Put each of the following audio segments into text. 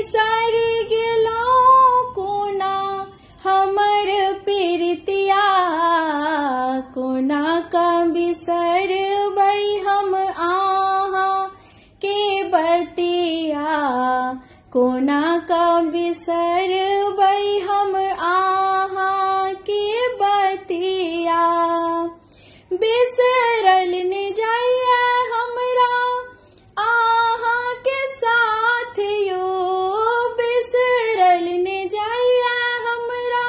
बिसर गेलो कोना हमर प्रीतिया, कोना का बिसर बई हम आहा के बतिया, कोना का बिसर बई हम आहा के बतिया। बिसरल न जाइए हमरा आहा के साथ यो, बिसरल न जाइए हमरा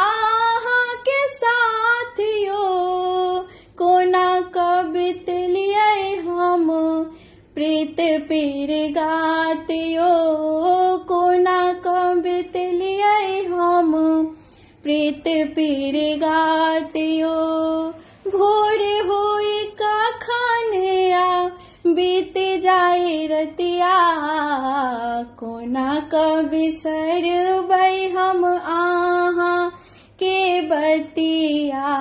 आहा के साथ यो, कोना का बितलिए हम प्रीत पीर गात यो, कोना का बितलिए हम प्रीत पीर गात यो। भोर होई का खानिया बीत जाए रतिया, कोना का बिसर बई हम आहा के बतिया,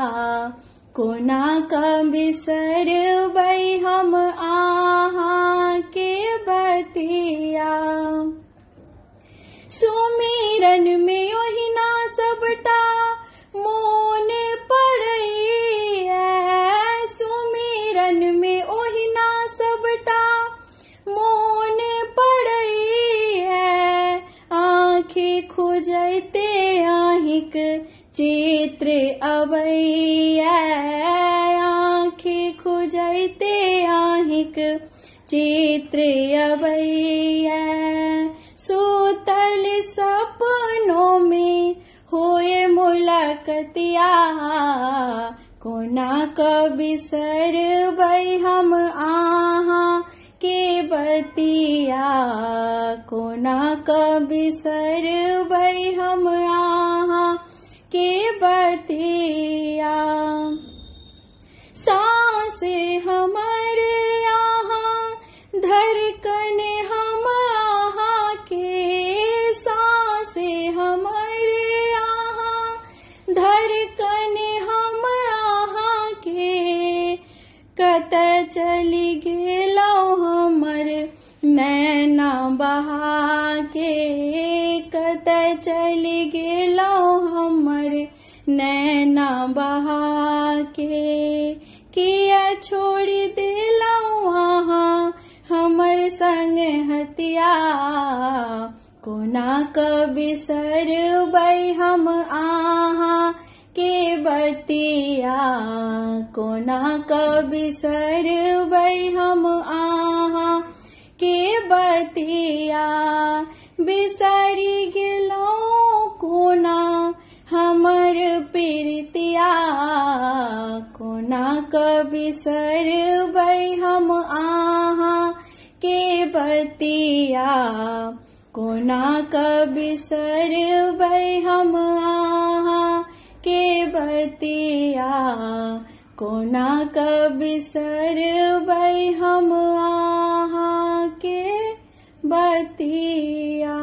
कोना का बिसर बई हम आहा के बतिया। सुमिरन में ओहिना सबटा मोन पड़ई है, सुमिरन में ओहिना सबटा मोन पड़ई है। आँखें खुजते आहिक चित्र अबई है, आँखें खुजते आहिक चित्र अबई है। सूतल सपनों में होए मुलाकतिया, कोना का बिसर बई हम आहा के बतिया, कोना का बिसर बई हम आहा के बतिया। सांस हमारे यहाँ धड़कन हम आहा के, सांस हमारे यहाँ धड़कन हम आहा के। कत चली गेलो हमर नैना बहा के, कत चली गेलो हमर नैना बहा के। किया छोड़ दिलो वहाँ हमर संग हतिया, कोना का बिसर बई हम आहा के बतिया, कोना का बिसर बई हम आहा के बतिया। बिसरी गेलो कोना हमर प्रीतिया, कोना का बिसर बई हम आहा के बतिया, कोना का बिसर बई हम आहा के बतिया, कोना का बिसर बई हम आहा के बतिया।